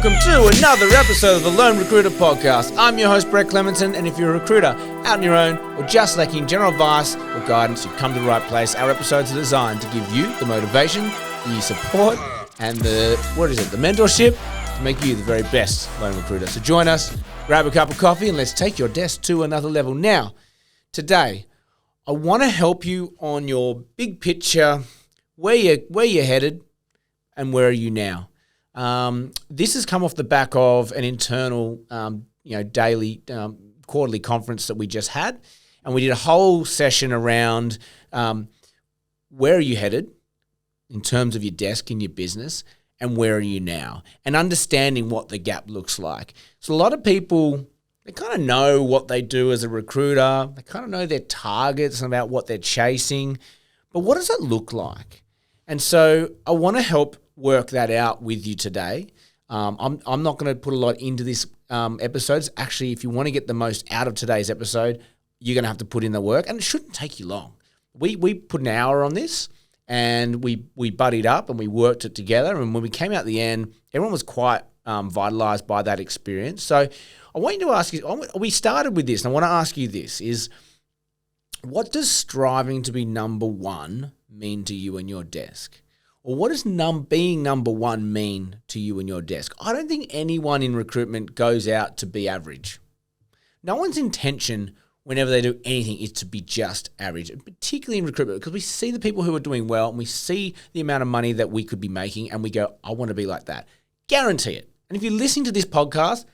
welcome to another episode of the Lone Recruiter Podcast. I'm your host, Brett Clementon, and if you're a recruiter out on your own or just lacking general advice or guidance, you've come to the right place. Our episodes are designed to give you the motivation, the support, and the mentorship to make you the very best lone recruiter. So join us, grab a cup of coffee, and let's take your desk to another level. Now, today, I want to help you on your big picture, where you're headed, and where are you now. This has come off the back of an internal, daily, quarterly conference that we just had, and we did a whole session around where are you headed in terms of your desk and your business, and where are you now, and understanding what the gap looks like. So a lot of people, they kind of know what they do as a recruiter, they kind of know their targets and about what they're chasing, but what does it look like? And so I want to help work that out with you today. I'm not going to put a lot into this episode. Actually, if you want to get the most out of today's episode, you're going to have to put in the work, and it shouldn't take you long. We put an hour on this, and we buddied up and we worked it together. And when we came out the end, everyone was quite vitalized by that experience. So I want you to ask you. We started with this, and I want to ask you this: is what does striving to be number one mean to you and your desk? Or what does being number one mean to you and your desk? I don't think anyone in recruitment goes out to be average. No one's intention whenever they do anything is to be just average, particularly in recruitment, because we see the people who are doing well and we see the amount of money that we could be making and we go, I want to be like that. Guarantee it. And if you're listening to this podcast,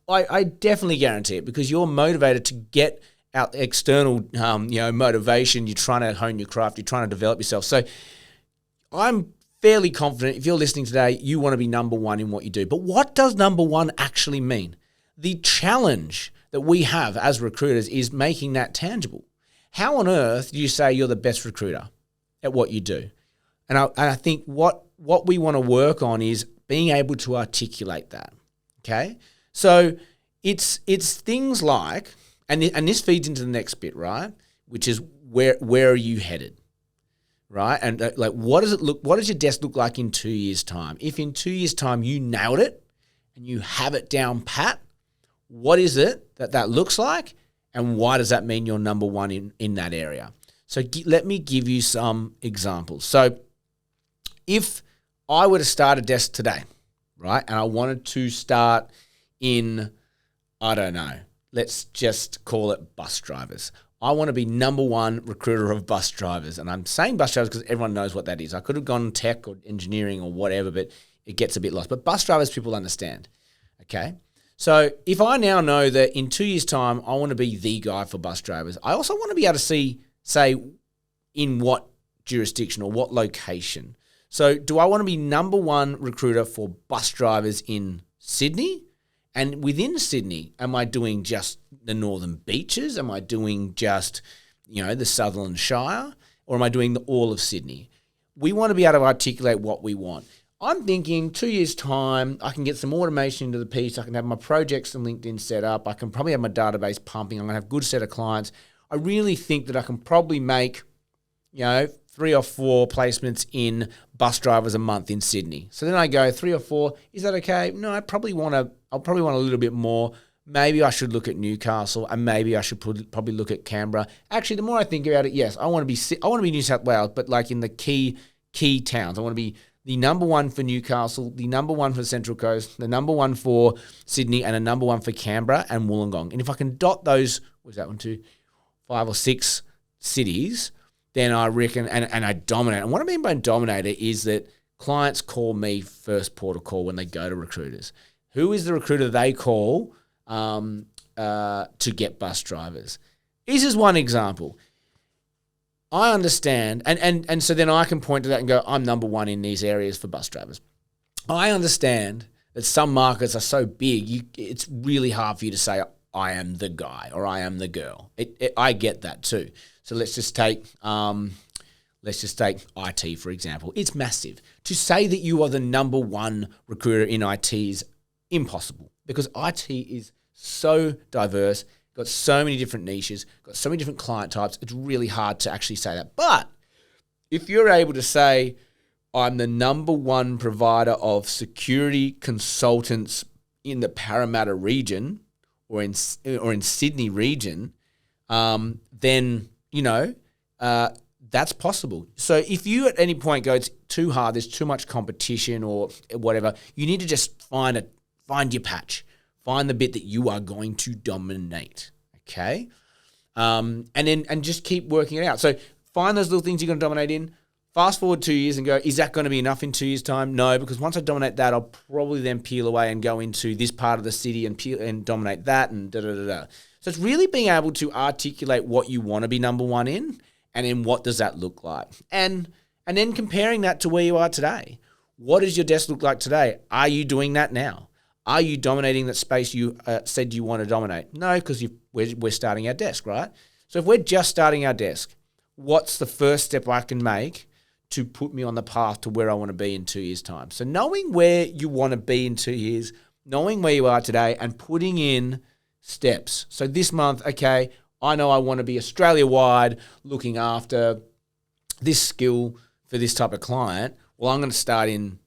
I definitely guarantee it, because you're motivated to get out external motivation. You're trying to hone your craft. You're trying to develop yourself. So I'm fairly confident if you're listening today, you want to be number one in what you do. But what does number one actually mean? The challenge that we have as recruiters is making that tangible. How on earth do you say you're the best recruiter at what you do? And I think what we want to work on is being able to articulate that. Okay? So it's things like, and this feeds into the next bit, right? Which is where are you headed? Right? And what does your desk look like in 2 years' time? If in 2 years' time you nailed it and you have it down pat, what is it that looks like? And why does that mean you're number one in that area? So let me give you some examples. So if I were to start a desk today, right, and I wanted to start in, I don't know, let's just call it bus drivers. I want to be number one recruiter of bus drivers. And I'm saying bus drivers because everyone knows what that is. I could have gone tech or engineering or whatever, but it gets a bit lost. But bus drivers, people understand. Okay? So if I now know that in 2 years' time, I want to be the guy for bus drivers, I also want to be able to say in what jurisdiction or what location. So do I want to be number one recruiter for bus drivers in Sydney? And within Sydney, am I doing just the Northern Beaches? Am I doing just, the Sutherland Shire? Or am I doing all of Sydney? We want to be able to articulate what we want. I'm thinking 2 years' time, I can get some automation into the piece. I can have my projects and LinkedIn set up. I can probably have my database pumping. I'm going to have a good set of clients. I really think that I can probably make, 3 or 4 placements in bus drivers a month in Sydney. So then I go 3 or 4. Is that okay? No, I'll probably want a little bit more. Maybe I should look at Newcastle, and maybe I should probably look at Canberra. Actually, the more I think about it, yes, I want to be New South Wales, but like in the key towns. I want to be the number one for Newcastle, the number one for Central Coast, the number one for Sydney, and a number one for Canberra and Wollongong. And if I can dot those, 5 or 6 cities, then I reckon, and I dominate. And what I mean by dominator is that clients call me first port of call when they go to recruiters. Who is the recruiter they call to get bus drivers? This is one example. I understand, and so then I can point to that and go, I'm number one in these areas for bus drivers. I understand that some markets are so big, it's really hard for you to say, I am the guy or I am the girl. I get that too. So let's just take IT, for example. It's massive. To say that you are the number one recruiter in IT is impossible, because IT is so diverse, got so many different niches, got so many different client types. It's really hard to actually say that. But if you're able to say, I'm the number one provider of security consultants in the Parramatta region or in Sydney region, then, that's possible. So if you at any point go, it's too hard, there's too much competition or whatever, you need to just find your patch. Find the bit that you are going to dominate, okay? And just keep working it out. So find those little things you're going to dominate in. Fast forward 2 years and go, is that going to be enough in 2 years' time? No, because once I dominate that, I'll probably then peel away and go into this part of the city and dominate that and da-da-da-da. So it's really being able to articulate what you want to be number one in, and then what does that look like? And then comparing that to where you are today. What does your desk look like today? Are you doing that now? Are you dominating that space you said you want to dominate? No, because we're starting our desk, right? So if we're just starting our desk, what's the first step I can make to put me on the path to where I want to be in 2 years' time? So knowing where you want to be in 2 years, knowing where you are today, and putting in steps. So this month, okay, I know I want to be Australia-wide looking after this skill for this type of client. Well, I'm going to start in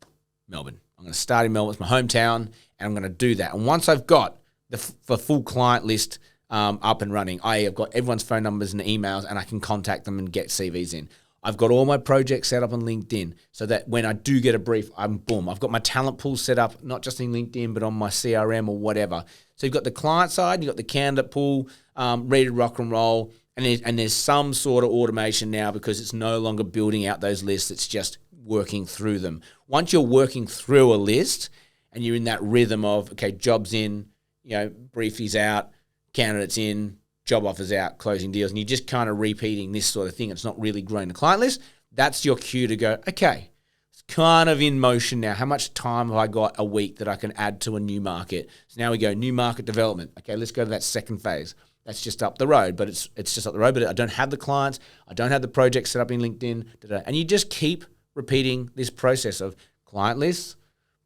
Melbourne. I'm going to start in Melbourne. It's my hometown, and I'm going to do that. And once I've got the full client list up and running, I've got everyone's phone numbers and emails, and I can contact them and get CVs in. I've got all my projects set up on LinkedIn so that when I do get a brief, boom. I've got my talent pool set up, not just in LinkedIn, but on my CRM or whatever. So you've got the client side, you've got the candidate pool, ready to rock and roll, and there's some sort of automation now because it's no longer building out those lists, it's just working through them. Once you're working through a list and you're in that rhythm of, okay, jobs in, brief is out, candidates in, job offers out, closing deals, and you're just kind of repeating this sort of thing. It's not really growing the client list. That's your cue to go, okay, it's kind of in motion now. How much time have I got a week that I can add to a new market? So now we go new market development. Okay, let's go to that second phase. That's just up the road, but it's just up the road, but I don't have the clients. I don't have the projects set up in LinkedIn. And you just keep repeating this process of client lists,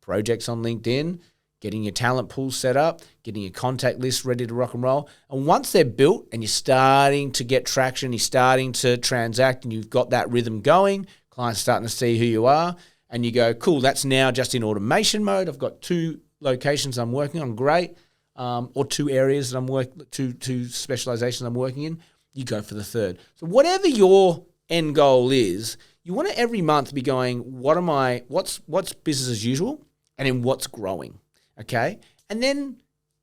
projects on LinkedIn, getting your talent pool set up, getting your contact list ready to rock and roll. And once they're built and you're starting to get traction, you're starting to transact and you've got that rhythm going, clients starting to see who you are, and you go, cool, that's now just in automation mode. I've got 2 locations I'm working on, great, or 2 areas that I'm working, two specializations I'm working in. You go for the third. So whatever your end goal is, you want to every month be going, what's business as usual, and then what's growing. Okay. And then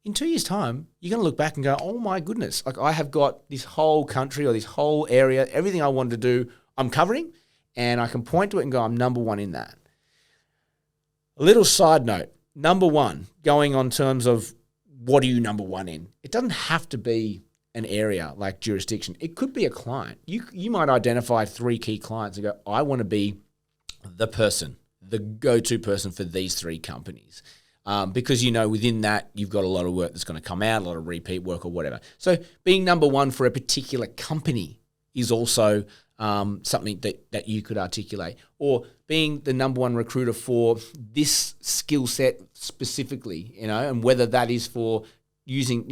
in 2 years' time, you're going to look back and go, oh my goodness, like I have got this whole country or this whole area, everything I wanted to do, I'm covering, and I can point to it and go, I'm number one in that. A little side note, number one, going on terms of what are you number one in? It doesn't have to be an area like jurisdiction. It could be a client. You might identify 3 key clients and go, I want to be the person, the go-to person for these 3 companies. Because within that you've got a lot of work that's going to come out, a lot of repeat work or whatever. So being number one for a particular company is also something that you could articulate, or being the number one recruiter for this skill set specifically, and whether that is for using,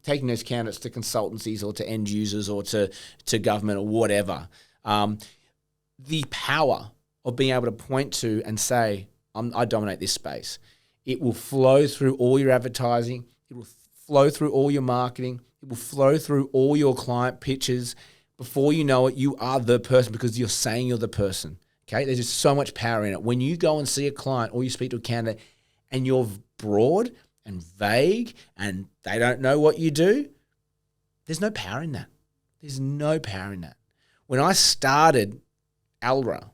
taking those candidates to consultancies or to end users or to government or whatever. The power of being able to point to and say, I dominate this space. It will flow through all your advertising. It will flow through all your marketing. It will flow through all your client pitches. Before you know it, you are the person because you're saying you're the person. Okay, there's just so much power in it. When you go and see a client or you speak to a candidate and you're broad and vague and they don't know what you do, there's no power in that. There's no power in that. When I started Alra,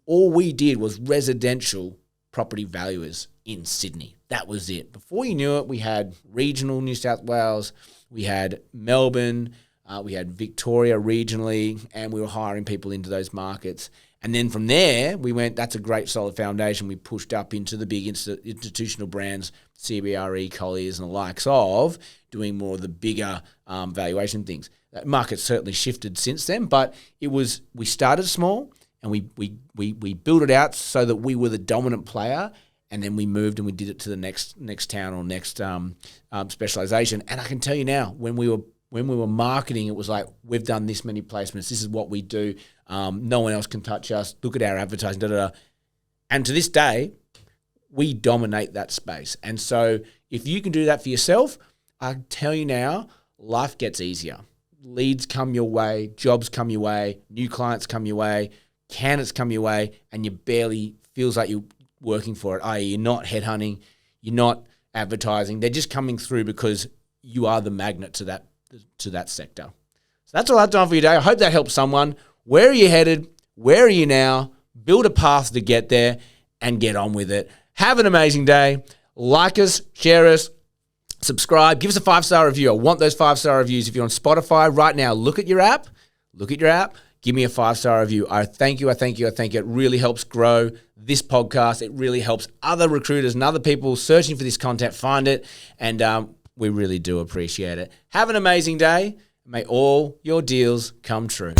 all we did was residential property valuers in Sydney. That was it. Before you knew it, we had regional New South Wales, we had Melbourne, we had Victoria regionally, and we were hiring people into those markets. And then from there, we went, that's a great solid foundation. We pushed up into the big institutional brands, CBRE, Colliers, and the likes of doing more of the bigger valuation things. That market certainly shifted since then, but we started small and we built it out so that we were the dominant player. And then we moved and we did it to the next town or next specialization. And I can tell you now, when we when we were marketing, it was like, we've done this many placements. This is what we do. No one else can touch us. Look at our advertising, da-da-da. And to this day, we dominate that space. And so if you can do that for yourself, I tell you now, life gets easier. Leads come your way, jobs come your way, new clients come your way, candidates come your way, and you barely feels like you're working for it, i.e. you're not headhunting, you're not advertising. They're just coming through because you are the magnet to that sector. So that's all I've done for you today. I hope that helps someone. Where are you headed? Where are you now? Build a path to get there and get on with it. Have an amazing day. Like us, share us, subscribe, give us a 5-star review. I want those 5-star reviews. If you're on Spotify right now, look at your app, give me a 5-star review. I thank you. It really helps grow this podcast. It really helps other recruiters and other people searching for this content find it, and we really do appreciate it. Have an amazing day. May all your deals come true.